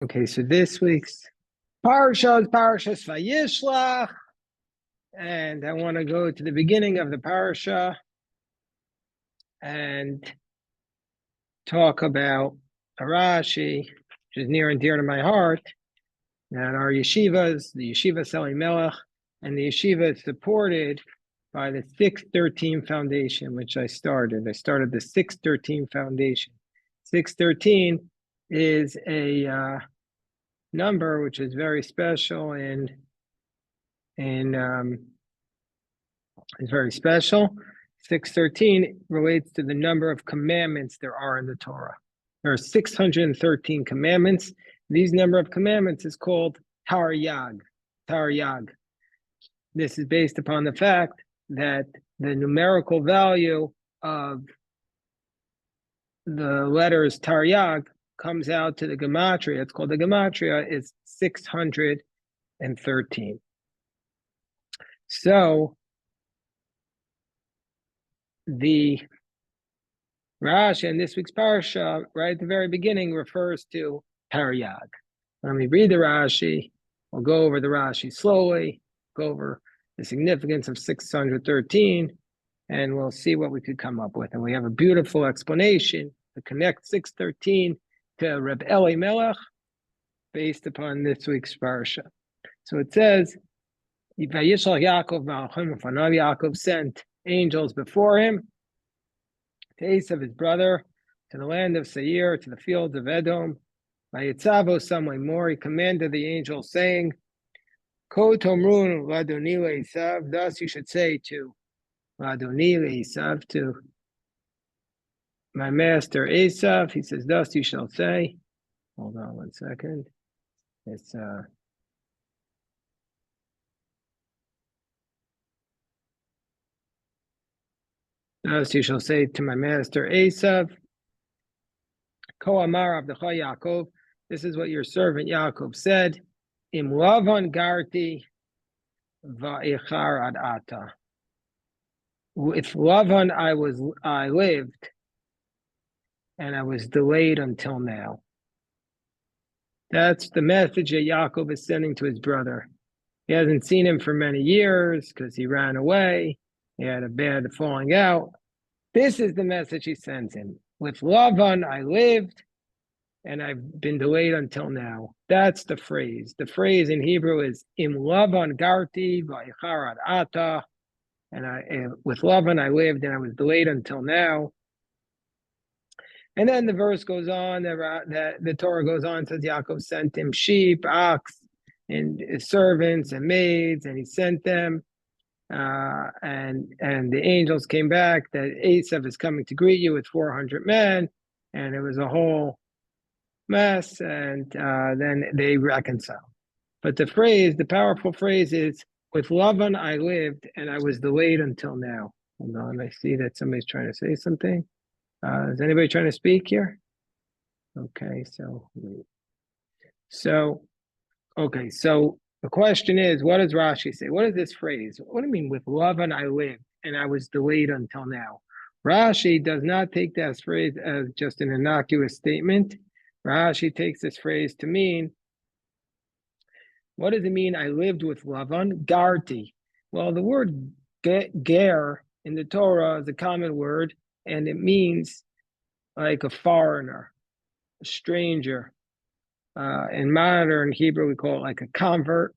Okay, so this week's Parsha is Parshas Vayishlach, and I want to go to the beginning of the Parsha and talk about Rashi, which is near and dear to my heart, and our yeshivas, the Yeshiva Seli Melech, and the yeshiva is supported by the 613 Foundation, which I started. I started the 613 Foundation. 613 is a number which is very special and is very special. 613 relates to the number of commandments there are in the Torah. There are 613 commandments. These number of commandments is called Taryag. Taryag. This is based upon the fact that the numerical value of the letters Taryag comes out to the gematria. It's called the gematria is 613. So the Rashi in this week's parsha, right at the very beginning, refers to Taryag. Let me read the Rashi. We'll go over the Rashi slowly, go over the significance of 613, and we'll see what we could come up with. And we have a beautiful explanation to connect 613 to Reb Eli Melech based upon this week's parsha. So it says, Vayishlach Yaakov Malachim Fanav. Yaakov sent angels before him to Esav his brother, to the land of Seir, to the fields of Edom. Vayitzavo Samay Mor, he commanded the angels, saying, Ko Tomrun Ladoni Esav, thus you should say to Ladoni Esav, to my master Esav. He says, thus you shall say. Hold on one second. It's thus you shall say to my master Esav, Ko Amar Avdecha Yaakov, this is what your servant Yaakov said, Im Lavan Garti Va'ichar Ad Ata. With Lavan I lived, and I was delayed until now. That's the message that Yaakov is sending to his brother. He hasn't seen him for many years because he ran away. He had a bad falling out. This is the message he sends him. With Lavan I lived, and I've been delayed until now. That's the phrase. The phrase in Hebrew is Im Lavan Garti Va'ichar Ad Ata. And with Lavan I lived, and I was delayed until now. And then the verse goes on, that the Torah goes on, says Yaakov sent him sheep, ox, and servants and maids, and he sent them. And the angels came back that Esav is coming to greet you with 400 men, and it was a whole mess, and then they reconciled. But the powerful phrase is, with Lavan I lived, and I was delayed until now. Hold on, I see that somebody's trying to say something. Is anybody trying to speak here? Okay, so the question is, what does Rashi say? What is this phrase? What do you mean, with Lavan I lived, and I was delayed until now? Rashi does not take that phrase as just an innocuous statement. Rashi takes this phrase to mean, what does it mean, I lived with Lavan? Garti. Well, the word ger in the Torah is a common word, and it means like a foreigner, a stranger. In modern Hebrew, we call it like a convert,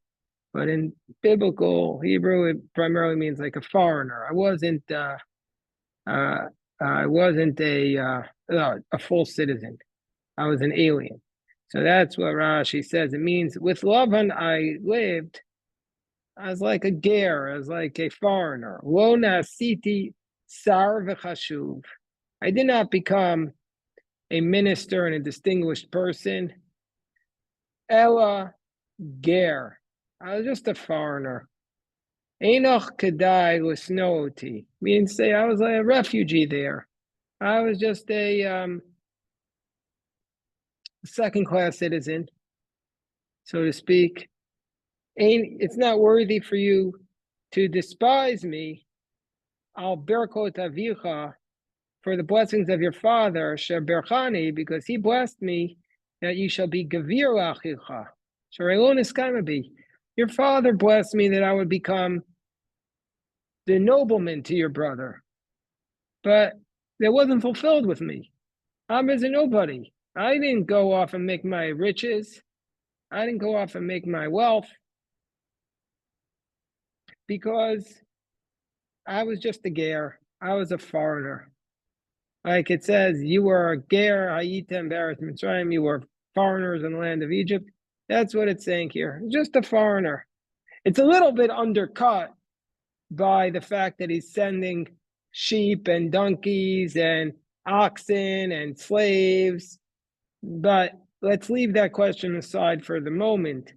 but in biblical Hebrew, it primarily means like a foreigner. I wasn't a full citizen. I was an alien. So that's what Rashi says. It means with Lavan I lived as like a ger, as like a foreigner. Lo nasiti sar v'chashuv. I did not become a minister and a distinguished person. Ella ger. I was just a foreigner. Enoch kedai l'snooti. Means say I was like a refugee there. I was just a second-class citizen, so to speak. It's not worthy for you to despise me. Al berkot avicha, for the blessings of your father, sheberchani, because he blessed me that you shall be gavir lachicha. Your father blessed me that I would become the nobleman to your brother, but that wasn't fulfilled with me. I'm as a nobody. I didn't go off and make my riches. I didn't go off and make my wealth because I was just a ger. I was a foreigner. Like it says, you were a ger, hayitem be'eretz Mitzrayim. You were foreigners in the land of Egypt. That's what it's saying here. Just a foreigner. It's a little bit undercut by the fact that he's sending sheep and donkeys and oxen and slaves. But let's leave that question aside for the moment.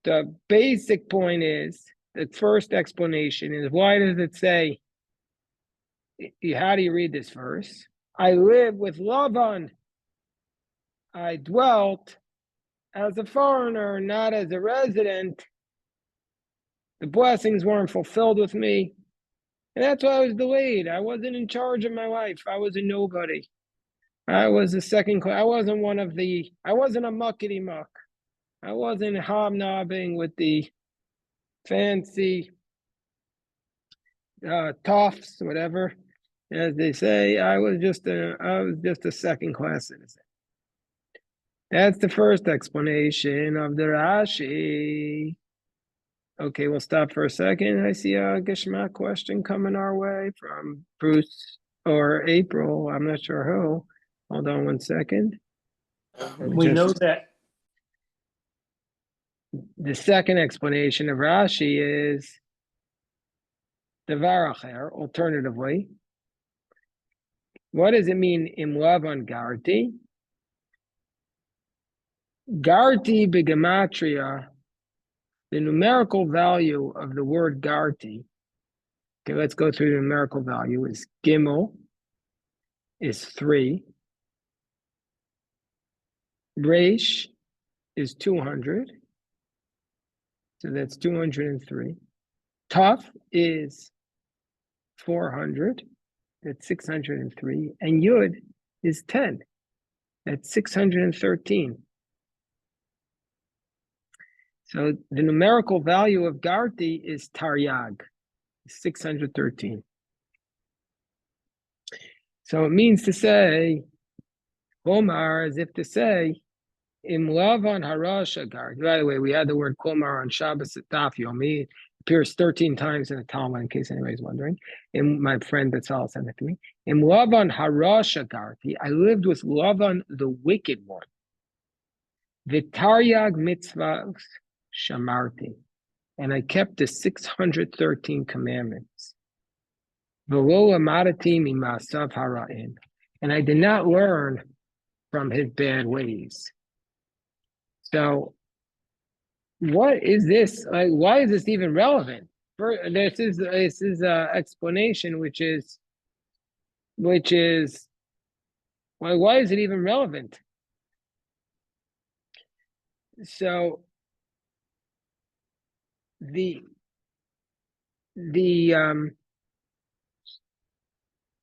The basic point is, the first explanation is, why does it say, how do you read this verse? I live with Lavan. I dwelt as a foreigner, not as a resident. The blessings weren't fulfilled with me. And that's why I was delayed. I wasn't in charge of my life. I was a nobody. I was a second class. I wasn't a muckety muck. I wasn't hobnobbing with the fancy toffs, whatever, as they say. I was just a second class citizen. That's the first explanation of the Rashi. Okay, we'll stop for a second. I see a Geshmak question coming our way from Bruce or April. I'm not sure who. Hold on one second. We know that the second explanation of Rashi is the Varacher, alternatively. What does it mean, im lavan garti? Garti begematria, the numerical value of the word garti. Okay, let's go through the numerical value. Is gimel is 3. Reish is 200. So that's 203. Taf is 400. That's 603. And Yud is 10. That's 613. So the numerical value of Garti is Taryag, 613. So it means to say, Komar, as if to say, Im Lavan Harasha Garti. By the way, we had the word Komar on Shabbos at Daf Yomi. It appears 13 times in the Talmud, in case anybody's wondering. And my friend Betzal sent it to me. Im Lavan Harasha Garti. I lived with Lavan, the wicked one. The Taryag mitzvahs shamarti, and I kept the 613 commandments. V'lo amadati mimasav hara'in, and I did not learn from his bad ways. So, what is this? Like, why is this even relevant? This is an explanation, which is, why is it even relevant? So,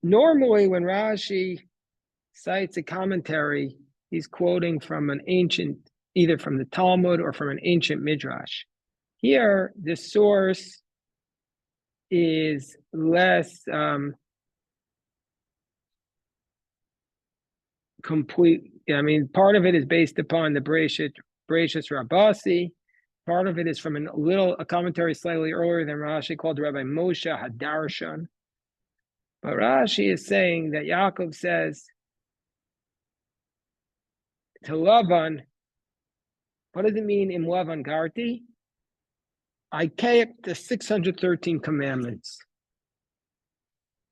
normally when Rashi cites a commentary, he's quoting from an ancient, either from the Talmud or from an ancient midrash. Here, the source is less complete. I mean, part of it is based upon the Bereshis Rabbasi. Part of it is from a commentary slightly earlier than Rashi called Rabbi Moshe Hadarshan. But Rashi is saying that Yaakov says to Lavan, what does it mean in Lavan Garti? I kept the 613 commandments.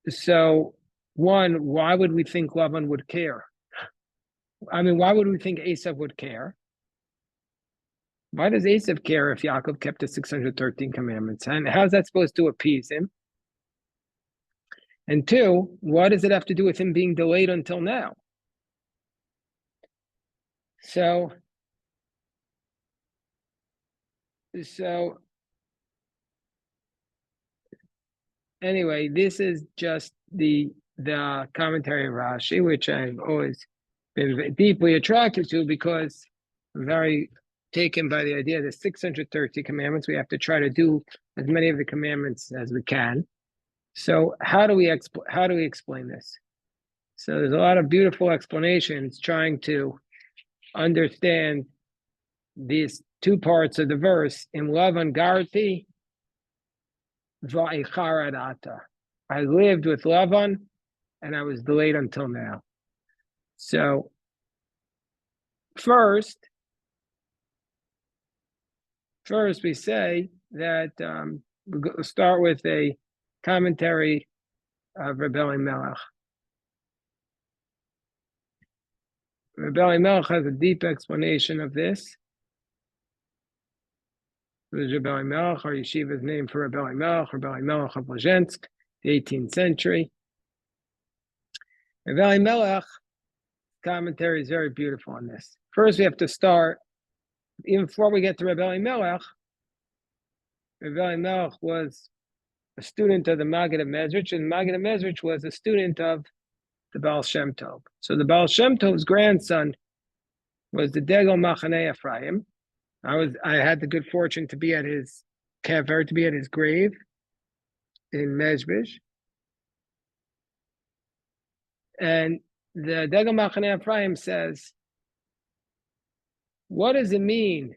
So, one, why would we think Lavan would care? I mean, why would we think Esav would care? Why does Esav care if Yaakov kept the 613 commandments? And how's that supposed to appease him? And two, what does it have to do with him being delayed until now? So anyway, this is just the commentary of Rashi, which I'm always been deeply attracted to, because I'm very taken by the idea of the 613 commandments. We have to try to do as many of the commandments as we can. So how do we explain this? So there's a lot of beautiful explanations trying to understand these two parts of the verse. In Lavan Garti, Va'icharadata. I lived with Lavan and I was delayed until now. So first we say that we'll start with a commentary of Rabbi Elimelech. Rabbi Elimelech has a deep explanation of this. Rabbi Elimelech, our yeshiva's name for Rabbi Elimelech of Lezhensk, the 18th century. Rabbi Elimelech commentary is very beautiful on this. First, we have to start, even before we get to Rabbi Elimelech, Rabbi Elimelech was a student of the Maggid of Mezrich, and Maggid of Mezrich was a student of the Baal Shem Tov. So the Baal Shem Tov's grandson was the Degel Machanei Ephraim. I had the good fortune to be at his kever, to be at his grave in Mezrich. And the Degel Machanei Ephraim says, what does it mean?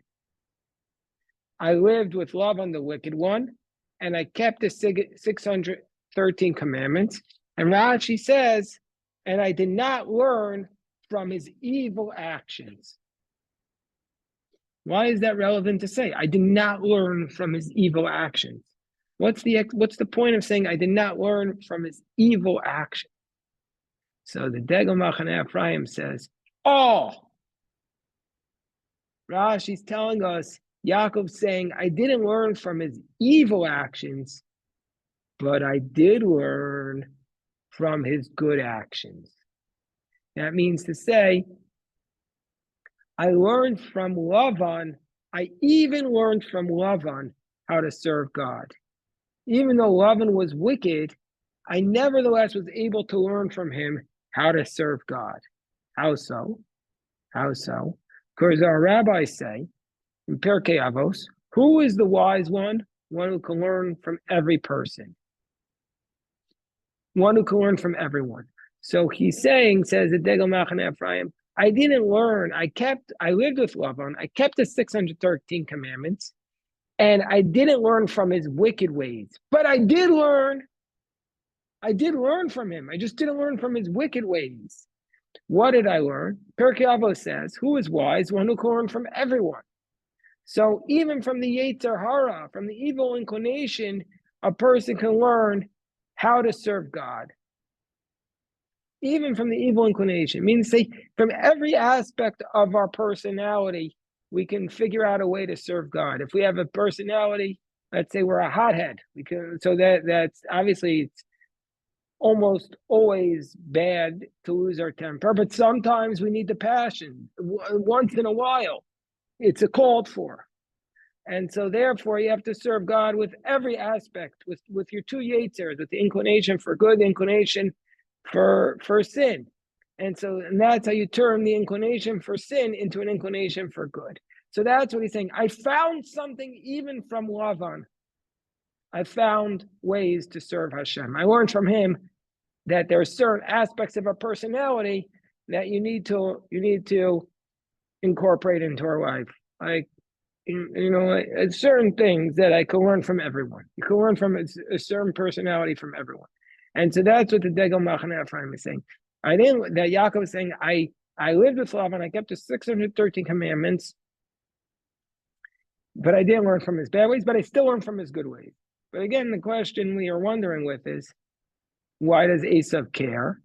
I lived with Lavan the wicked one, and I kept the 613 commandments. And Rashi says, and I did not learn from his evil actions. Why is that relevant to say? I did not learn from his evil actions. What's the point of saying I did not learn from his evil actions? So the Degel Machanei Ephraim says, Rashi's telling us, Yaakov's saying, I didn't learn from his evil actions, but I did learn from his good actions. That means to say, I learned from Lavan, I even learned from Lavan how to serve God. Even though Lavan was wicked, I nevertheless was able to learn from him how to serve God. How so? Because our rabbis say, in Pirkei Avos, who is the wise one? One who can learn from every person. One who can learn from everyone. So he's saying, says the Degel Machanei Ephraim, I didn't learn. I lived with Lavan. I kept the 613 commandments, and I didn't learn from his wicked ways. But I did learn. I did learn from him. I just didn't learn from his wicked ways. What did I learn? Pirkei Avos says, who is wise? One who can learn from everyone. So even from the Yetzer Hara, from the evil inclination, a person can learn how to serve God. Even from the evil inclination. Means say from every aspect of our personality, we can figure out a way to serve God. If we have a personality, let's say we're a hothead, we can. So that's obviously it's almost always bad to lose our temper, but sometimes we need the passion. Once in a while, it's a called for. And so therefore you have to serve God with every aspect, with your two yetzers, with the inclination for good, the inclination for sin. And that's how you turn the inclination for sin into an inclination for good. So that's what he's saying. I found something even from Lavan. I found ways to serve Hashem. I learned from him that there are certain aspects of our personality that you need to incorporate into our life. Like, certain things that I can learn from everyone. You can learn from a certain personality from everyone. And so that's what the Degel Machanei Ephraim is saying. Yaakov is saying, I lived with Lavan, I kept the 613 commandments, but I didn't learn from his bad ways, but I still learned from his good ways. But again, the question we are wondering with is, why does Esav care?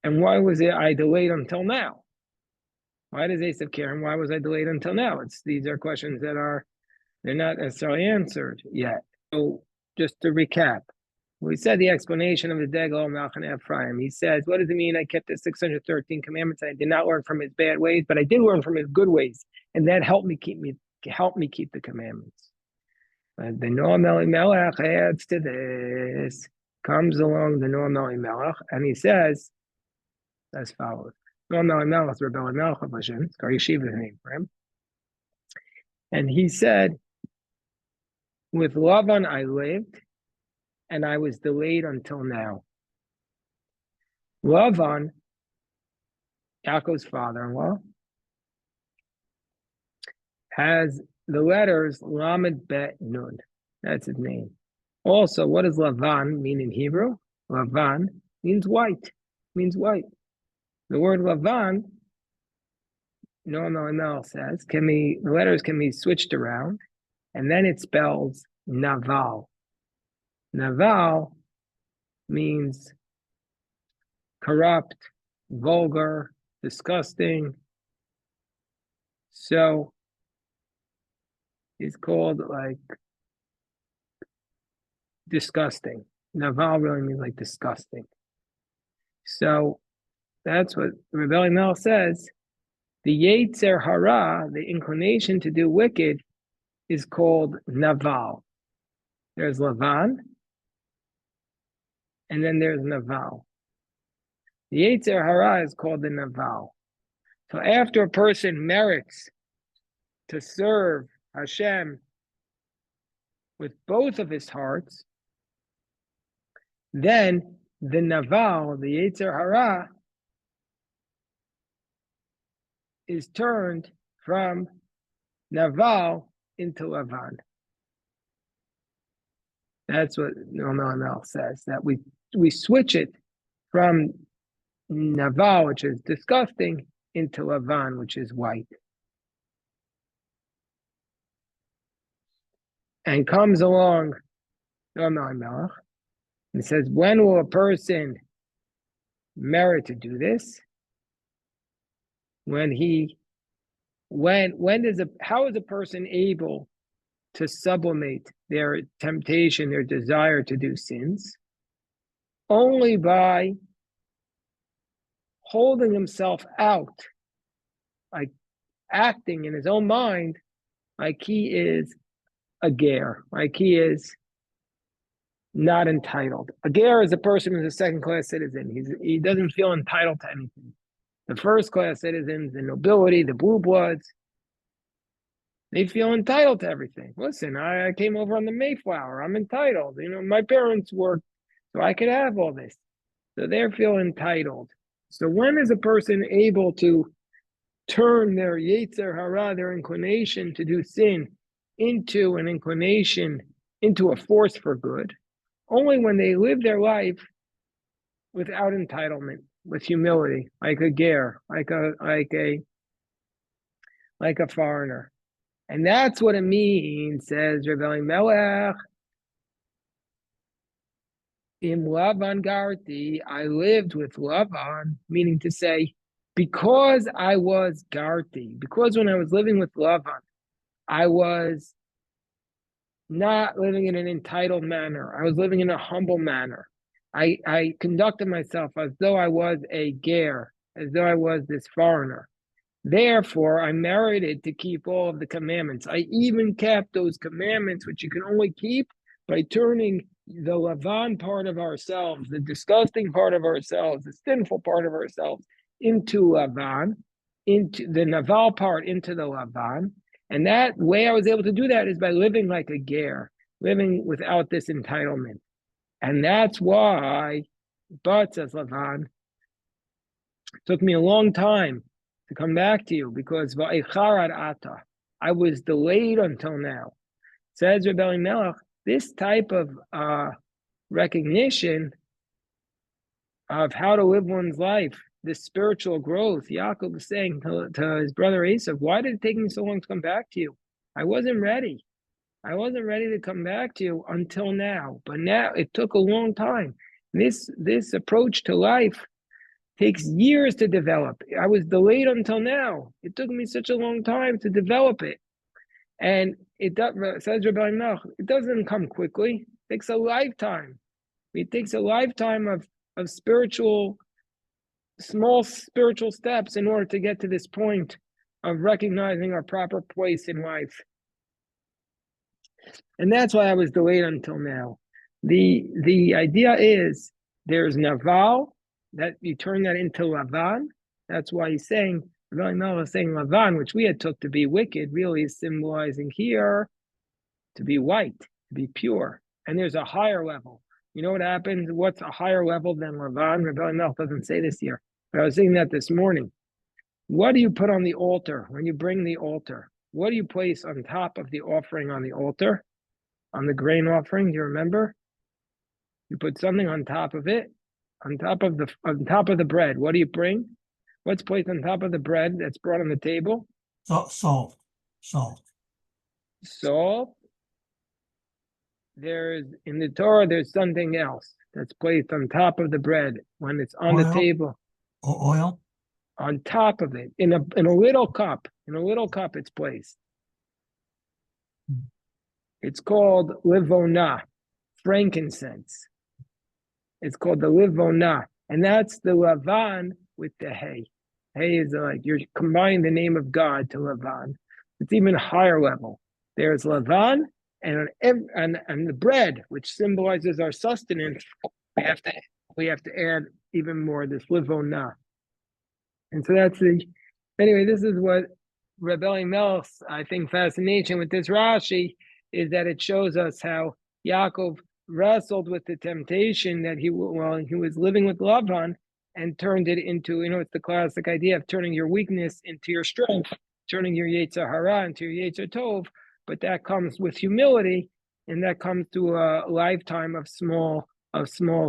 And why was I delayed until now? Why does Esav care, and why was I delayed until now? These are questions they're not necessarily answered yet. So just to recap, we said the explanation of the Degel Machanei Ephraim. He says, what does it mean I kept the 613 commandments? I did not learn from his bad ways, but I did learn from his good ways. And that helped me keep the commandments. And the Noam Elimelech adds to this, comes along the Noam Elimelech, and he says as follows. Well, no, it's Rebbe Melech of Lashon. It's Yeshiva's name for him. And he said, with Lavan I lived, and I was delayed until now. Lavan, Yaakov's father-in-law, has the letters Lamed Bet Nun. That's his name. Also, what does Lavan mean in Hebrew? Lavan means white. Means white. The word Lavan, no, says, the letters can be switched around, and then it spells Naval. Naval means corrupt, vulgar, disgusting. So it's called like disgusting. Naval really means like disgusting. So that's what Rebbe Mel says. The Yetzer Hara, the inclination to do wicked, is called Naval. There's Lavan, and then there's Naval. The Yetzer Hara is called the Naval. So after a person merits to serve Hashem with both of his hearts, then the Naval, the Yetzer Hara, is turned from Naval into Lavan. That's what Noel says, that we switch it from Naval, which is disgusting, into Lavan, which is white. And comes along Noel and says, when will a person merit to do this? How is a person able to sublimate their temptation, their desire to do sins? Only by holding himself out, like acting in his own mind, like he is a ger, like he is not entitled. A ger is a person who's a second-class citizen. He doesn't feel entitled to anything. The first-class citizens, the nobility, the blue bloods, they feel entitled to everything. Listen, I came over on the Mayflower. I'm entitled. My parents worked, so I could have all this. So they feel entitled. So when is a person able to turn their Yetzer Hara, their inclination to do sin, into an inclination, into a force for good? Only when they live their life without entitlement, with humility, like a ger, like a foreigner. And that's what it means, says Rebbe Melech. In Lavan Garti, I lived with Lavan, meaning to say, because I was Garti, because when I was living with Lavan, I was not living in an entitled manner. I was living in a humble manner. I conducted myself as though I was a ger, as though I was this foreigner. Therefore, I merited to keep all of the commandments. I even kept those commandments, which you can only keep by turning the Lavan part of ourselves, the disgusting part of ourselves, the sinful part of ourselves, into Lavan, into the Naval part, into the Lavan. And that way I was able to do that is by living like a ger, living without this entitlement. And that's why, but says Lavan, it took me a long time to come back to you because I was delayed until now. Says Rebbe Melech, this type of recognition of how to live one's life, this spiritual growth, Yaakov was saying to his brother Esav, why did it take me so long to come back to you? I wasn't ready. I wasn't ready to come back to you until now. But now it took a long time. This approach to life takes years to develop. I was delayed until now. It took me such a long time to develop it. And it does, says Rabbi Melech, it doesn't come quickly. It takes a lifetime. It takes a lifetime of small spiritual steps in order to get to this point of recognizing our proper place in life. And that's why I was delayed until now. The idea is there's Naval, that you turn that into Lavan, That's why he's saying, Rabbi Melech is saying Lavan, which we had took to be wicked, really is symbolizing here to be white, to be pure. And there's a higher level. You know what happens? What's a higher level than Lavan? Rabbi Melech doesn't say this here, but I was saying that this morning. What do you put on the altar when you bring the altar? What do you place on top of the offering on the altar? On the grain offering, do you remember? You put something on top of it, on top of the bread. What do you bring? What's placed on top of the bread that's brought on the table? Salt. Salt. There's in the Torah, there's something else that's placed on top of the bread when it's on the table. Oil. On top of it, in a little cup. In a little cup, it's placed. It's called livona, frankincense. It's called the livona, and that's the lavan with the hay. Hay is like you're combining the name of God to lavan. It's even higher level. There's lavan and the bread, which symbolizes our sustenance. We have to add even more this livona. And so that's anyway, this is what Rebbe Melch's, I think, fascination with this Rashi is that it shows us how Yaakov wrestled with the temptation that he was living with Lavan and turned it into, it's the classic idea of turning your weakness into your strength, turning your Yetzer Hara into your Yetzer Tov, but that comes with humility, and that comes through a lifetime of small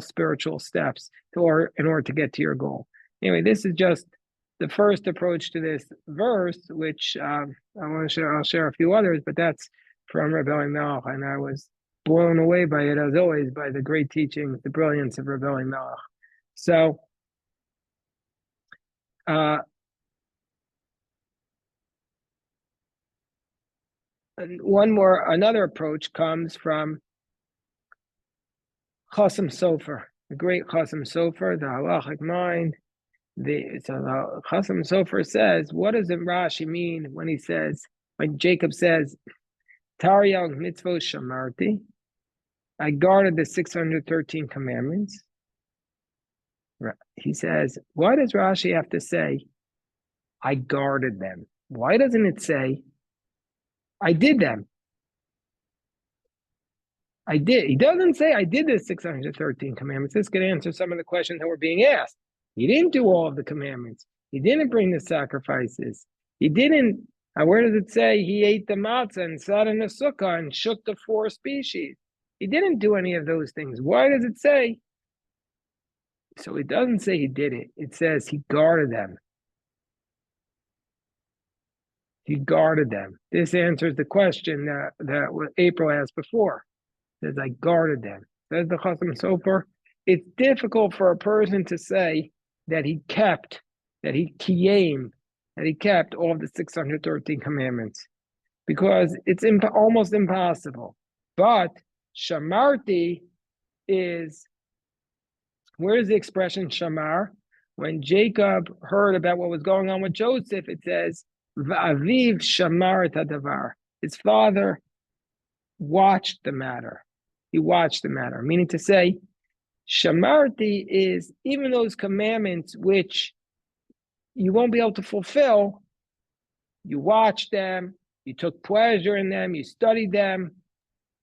spiritual steps in order to get to your goal. Anyway, this is just the first approach to this verse, which I'll share a few others, but that's from Rebbe Melech, and I was blown away by it, as always, by the great teaching, the brilliance of Rebbe Melech. So, another approach comes from Chasam Sofer, the great Chasam Sofer, the halachic mind. Chasam Sofer says, what does the Rashi mean when Jacob says, Taryag mitzvot shamarti, I guarded the 613 commandments. He says, why does Rashi have to say, I guarded them? Why doesn't it say, I did them? I did. He doesn't say, I did the 613 commandments. This could answer some of the questions that were being asked. He didn't do all of the commandments. He didn't bring the sacrifices. He didn't, where does it say he ate the matzah and sat in the sukkah and shook the 4 species? He didn't do any of those things. Why does it say? So it doesn't say he did it. It says he guarded them. He guarded them. This answers the question that April asked before. It says, I guarded them. Says the Chasam Sofer. It's difficult for a person to say that he kept all of the 613 commandments, because it's almost impossible. But shamarti is, where's the expression shamar? When Jacob heard about what was going on with Joseph, it says, V'aviv shamar tadavar. His father watched the matter. He watched the matter, meaning to say, shamarti is even those commandments which you won't be able to fulfill. You watched them, you took pleasure in them, you studied them,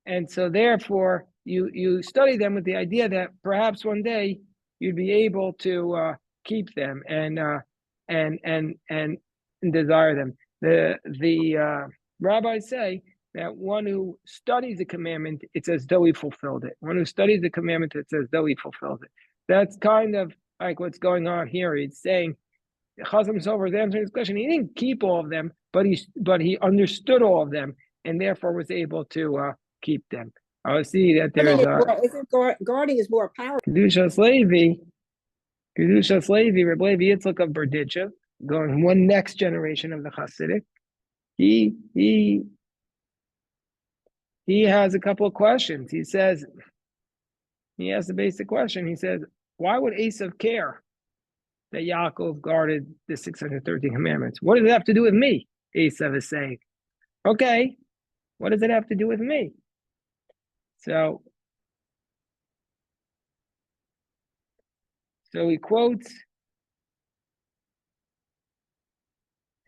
and so therefore you study them with the idea that perhaps one day you'd be able to keep them and desire them. The rabbis say that one who studies the commandment, it's as though he fulfilled it. One who studies the commandment, it's as though he fulfills it. That's kind of like what's going on here. He's saying, Chasam Sofer is answering this question. He didn't keep all of them, but he understood all of them, and therefore was able to keep them. I see that there's guarding is more powerful. Kedushas Levi, Reb Levi Yitzchak of Berditchev, going one next generation of the Hasidic. He has a couple of questions. He asks a basic question. He says, why would Esav care that Yaakov guarded the 613 commandments? What does it have to do with me? Esav is saying. Okay, what does it have to do with me? So he quotes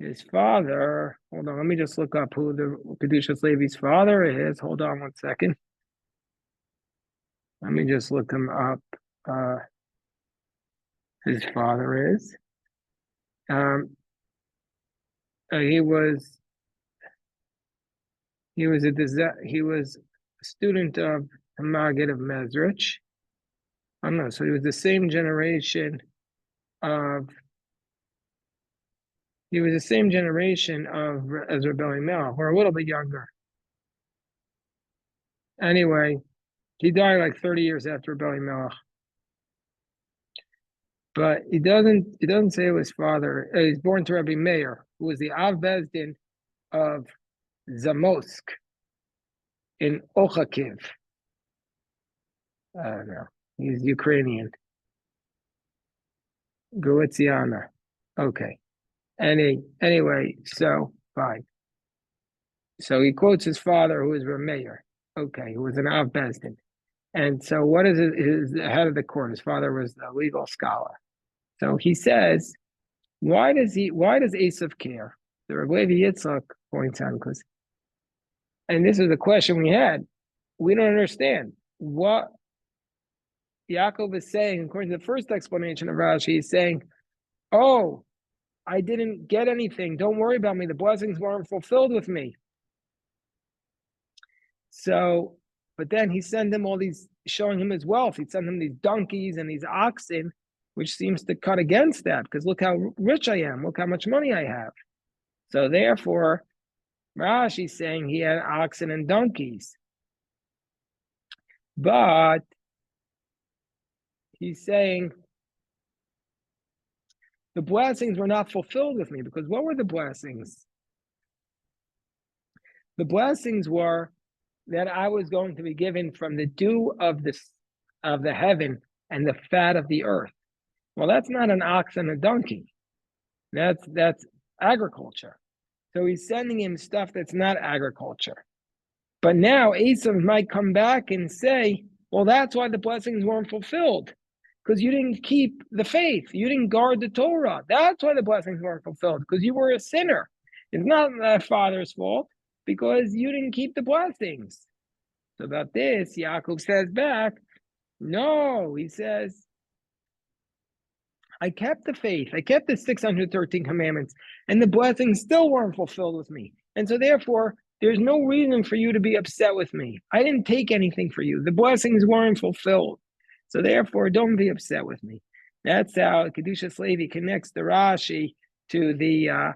his father, hold on, let me just look up who the Kedushas Levi's father is. Hold on one second. Let me just look him up. His father is. He was a student of the Maggid of Mezrich. I don't know, so he was the same generation of as Rebbe Elimelech, or a little bit younger. Anyway, he died like 30 years after Rebbe Elimelech. But he doesn't say it was father. He's born to Rabbi Meir, who was the Av Bezdin of Zamosk in Ochakiv. I don't know. He's Ukrainian. Goetziana. Okay. Anyway, so fine. So he quotes his father, who is Rameir. Okay, who was an Av Bezdin. And so what is it? His head of the court? His father was a legal scholar. So he says, why does Esav care? The Rebbe Yitzchak points out, and this is the question we had. We don't understand what Yaakov is saying. According to the first explanation of Rashi, he's saying, oh, I didn't get anything. Don't worry about me. The blessings weren't fulfilled with me. So, but then he sent him all these, showing him his wealth. He sent him these donkeys and these oxen, which seems to cut against that, because look how rich I am. Look how much money I have. So therefore, Rashi's saying he had oxen and donkeys. But he's saying the blessings were not fulfilled with me, because what were the blessings? The blessings were that I was going to be given from the dew of the heaven and the fat of the earth. Well, that's not an ox and a donkey. That's agriculture. So he's sending him stuff that's not agriculture. But now Esav might come back and say, well, that's why the blessings weren't fulfilled, because you didn't keep the faith. You didn't guard the Torah. That's why the blessings weren't fulfilled, because you were a sinner. It's not that father's fault, because you didn't keep the blessings. So about this, Yaakov says back, no, he says, I kept the faith. I kept the 613 commandments, and the blessings still weren't fulfilled with me. And so therefore, there's no reason for you to be upset with me. I didn't take anything for you. The blessings weren't fulfilled. So therefore, don't be upset with me. That's how Kedushas Levi connects the Rashi to the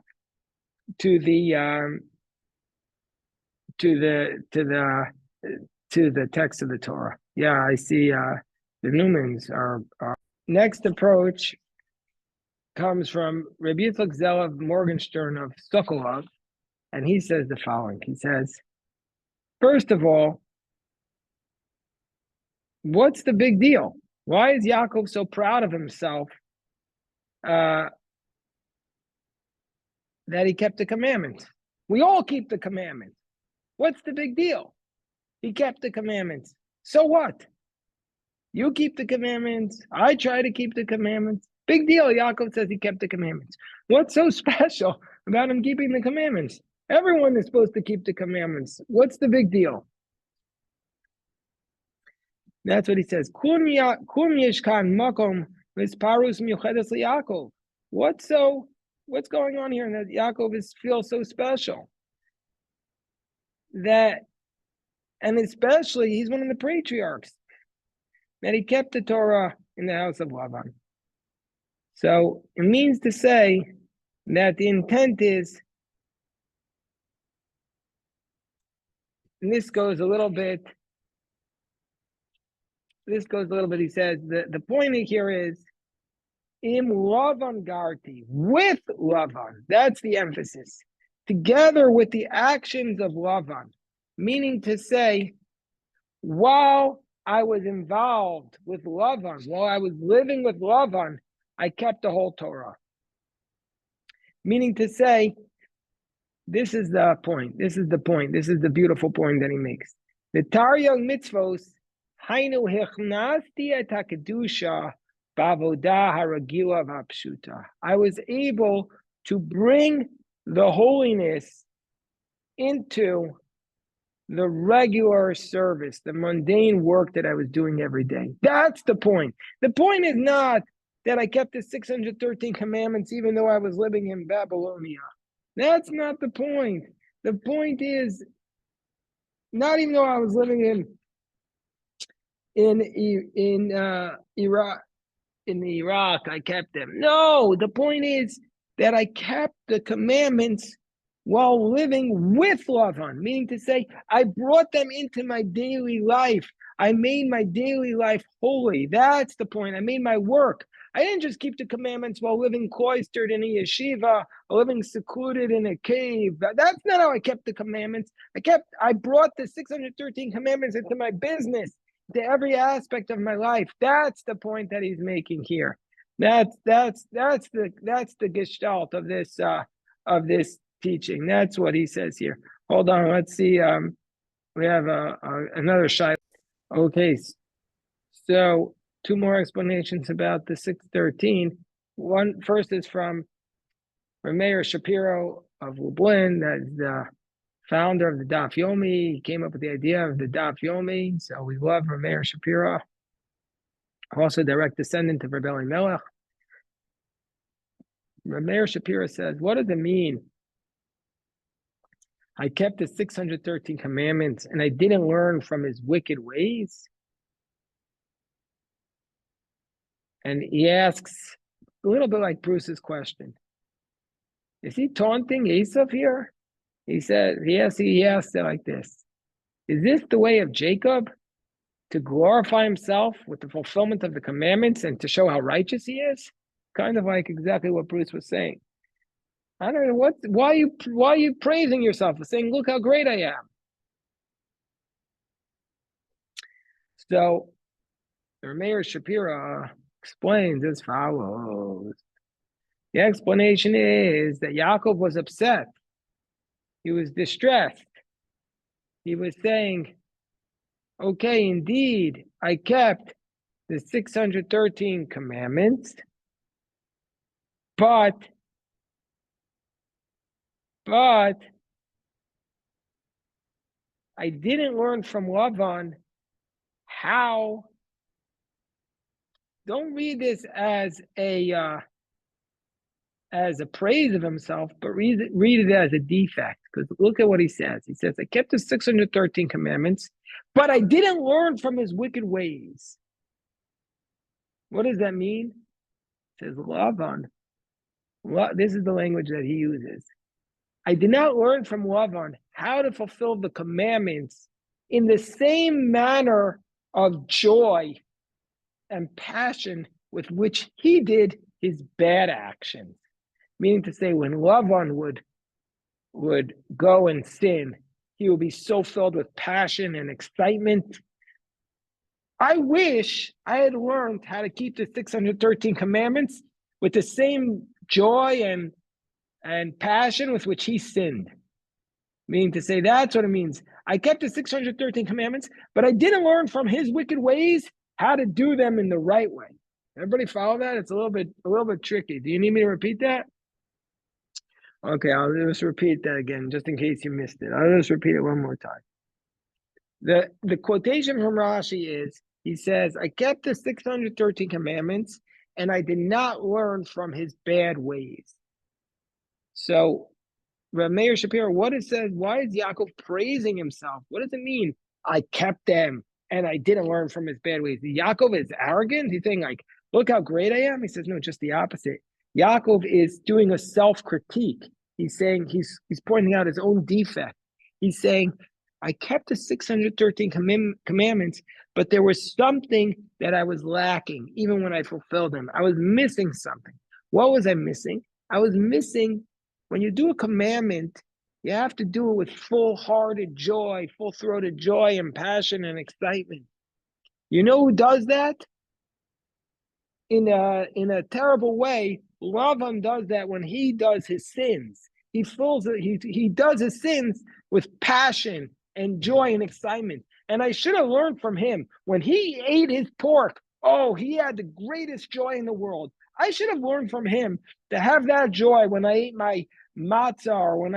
text of the Torah. Yeah, I see the Newmans are next approach comes from Rabbi Yitzchak Zelav Morgenstern of Sokolov, and he says the following. He says, first of all, what's the big deal? Why is Yaakov so proud of himself that he kept the commandments? We all keep the commandments. What's the big deal? He kept the commandments. So what? You keep the commandments. I try to keep the commandments. Big deal. Yaakov says he kept the commandments. What's so special about him keeping the commandments? Everyone is supposed to keep the commandments. What's the big deal? That's what he says. What's going on here that Yaakov feels so special? And especially he's one of the patriarchs, that he kept the Torah in the house of Lavan. So it means to say that the intent is, and this goes a little bit, he says, the point here is, Im Lavan Garti, with Lavan, that's the emphasis, together with the actions of Lavan, meaning to say, while I was involved with Lavan, while I was living with Lavan, I kept the whole Torah. Meaning to say, this is the point. This is the beautiful point that he makes. The Taryag mitzvos, hainu hechnasti et hakedusha bavodah haragila v'apshuta. I was able to bring the holiness into the regular service, the mundane work that I was doing every day. That's the point. The point is not that I kept the 613 commandments even though I was living in Babylonia. That's not the point. The point is, not even though I was living in Iraq, I kept them. No, the point is that I kept the commandments while living with Lavan, meaning to say, I brought them into my daily life. I made my daily life holy. That's the point. I made my work. I didn't just keep the commandments while living cloistered in a yeshiva or living secluded in a cave. That's not how I kept the commandments. I brought the 613 commandments into my business, to every aspect of my life. That's the point that he's making here. That's the gestalt of this teaching. That's what he says here. Hold on, let's see. We have another shot. Okay, so two more explanations about the 613. One first is from Rameir Shapiro of Lublin, that's the founder of the Daf Yomi. He came up with the idea of the Daf Yomi, so we love Rameir Shapiro. Also direct descendant of Rabbi Melech. Rameir Shapiro says, what does it mean? I kept the 613 commandments and I didn't learn from his wicked ways. And he asks, a little bit like Bruce's question, is he taunting Esav here? He said, he asked it like this. Is this the way of Jacob to glorify himself with the fulfillment of the commandments and to show how righteous he is? Kind of like exactly what Bruce was saying. I don't know why are you praising yourself, saying, look how great I am. So Rameir Shapiro explains as follows. The explanation is that Yaakov was upset. He was distressed. He was saying, okay, indeed, I kept the 613 commandments, but I didn't learn from Lavan how. Don't read this as a praise of himself, but read it as a defect. Because look at what he says. He says, I kept the 613 commandments, but I didn't learn from his wicked ways. What does that mean? It says, Lavan. This is the language that he uses. I did not learn from Lavan how to fulfill the commandments in the same manner of joy and passion with which he did his bad actions. Meaning to say, when Lavan would go and sin, he would be so filled with passion and excitement. I wish I had learned how to keep the 613 commandments with the same joy and passion with which he sinned. Meaning to say, that's what it means. I kept the 613 commandments, but I didn't learn from his wicked ways how to do them in the right way. Everybody follow that? It's a little bit tricky. Do you need me to repeat that? Okay, I'll just repeat that again, just in case you missed it. I'll just repeat it one more time. The quotation from Rashi is, he says, I kept the 613 commandments, and I did not learn from his bad ways. So, Rameir Shapiro, what it says, why is Yaakov praising himself? What does it mean? I kept them, and I didn't learn from his bad ways. Yaakov is arrogant. He's saying, like, look how great I am. He says, no, just the opposite. Yaakov is doing a self-critique. He's saying, he's pointing out his own defect. He's saying, I kept the 613 commandments, but there was something that I was lacking, even when I fulfilled them. I was missing something. What was I missing? I was missing, when you do a commandment, you have to do it with full-hearted joy, full-throated joy and passion and excitement. You know who does that? In a terrible way, Lavan does that when he does his sins. He does his sins with passion and joy and excitement. And I should have learned from him. When he ate his pork, oh, he had the greatest joy in the world. I should have learned from him to have that joy when I ate my matzah, or when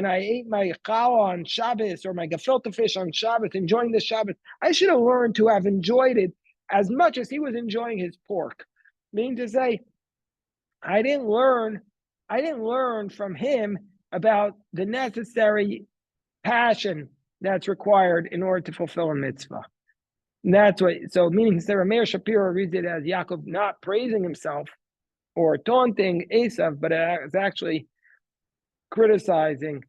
I ate my challah on Shabbos or my gefilte fish on Shabbos, enjoying the Shabbos, I should have learned to have enjoyed it as much as he was enjoying his pork. Meaning to say, I didn't learn from him about the necessary passion that's required in order to fulfill a mitzvah. And that's what, so meaning Sarah Meir Shapiro reads it as Yaakov not praising himself or taunting Esav, but it's actually criticizing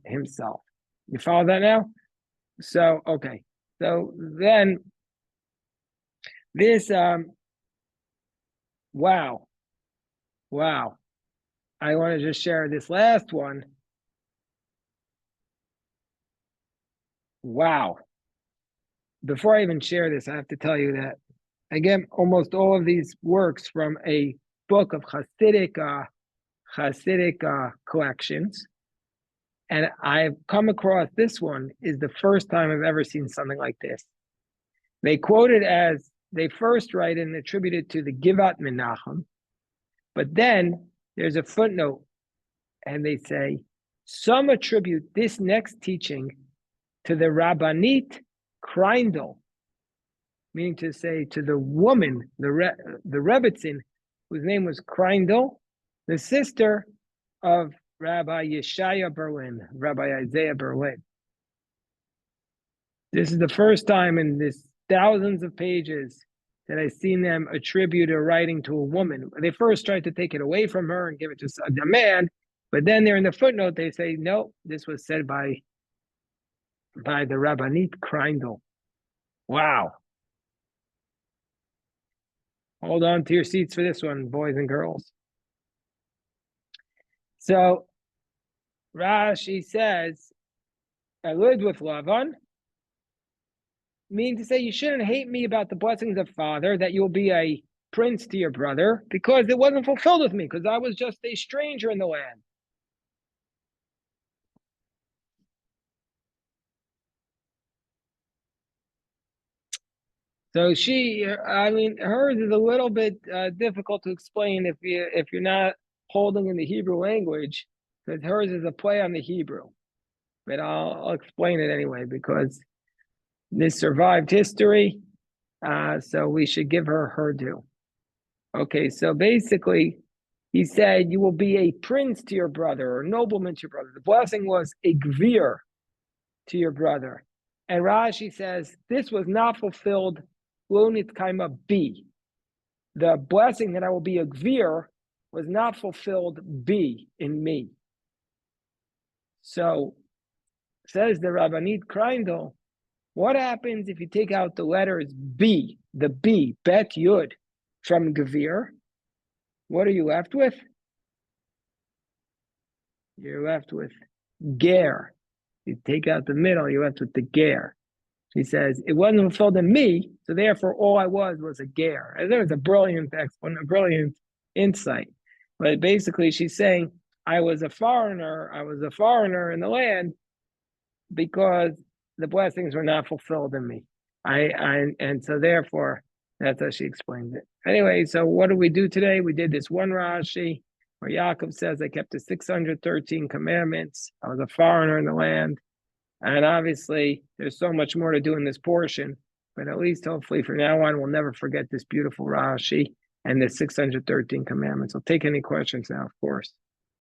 himself. You follow that now? So, okay. So then this, wow. I want to just share this last one. Wow. Before I even share this, I have to tell you that, again, almost all of these works from a book of Hasidic collections. And I've come across this one is the first time I've ever seen something like this. They quote it as, they first write and attribute it to the Givat Menachem, but then there's a footnote and they say, some attribute this next teaching to the Rabbanit Kreindel, meaning to say to the woman, the Rebbitzin, whose name was Kreindel, the sister of Rabbi Yeshaya Berlin, Rabbi Isaiah Berlin. This is the first time in this thousands of pages that I've seen them attribute a writing to a woman. They first tried to take it away from her and give it to a man, but then there in the footnote they say, no, this was said by the Rabbanit Kreindel. Wow. Hold on to your seats for this one, boys and girls. So Rashi says, I lived with Lavan, meaning to say you shouldn't hate me about the blessings of father, that you'll be a prince to your brother, because it wasn't fulfilled with me, because I was just a stranger in the land. So hers is a little bit difficult to explain if you're not holding in the Hebrew language, because hers is a play on the Hebrew. But I'll explain it anyway, because this survived history, so we should give her due. Okay, so basically, he said, you will be a prince to your brother, or a nobleman to your brother. The blessing was a gvir to your brother. And Rashi says, this was not fulfilled, lo nitkaima bi. The blessing that I will be a gvir was not fulfilled bi, in me. So, says the Rabbanit Kreindel, what happens if you take out the letters B, the B, Bet Yud, from Gevir? What are you left with? You're left with Ger. You take out the middle, you're left with the Ger. He says, it wasn't fulfilled in me, so therefore all I was a Ger. And there's a brilliant insight. But basically she's saying, I was a foreigner in the land because the blessings were not fulfilled in me. And so therefore, that's how she explains it. Anyway, so what do we do today? We did this one Rashi where Yaakov says, I kept the 613 commandments. I was a foreigner in the land. And obviously, there's so much more to do in this portion, but at least hopefully from now on, we'll never forget this beautiful Rashi and the 613 commandments. I'll take any questions now, of course.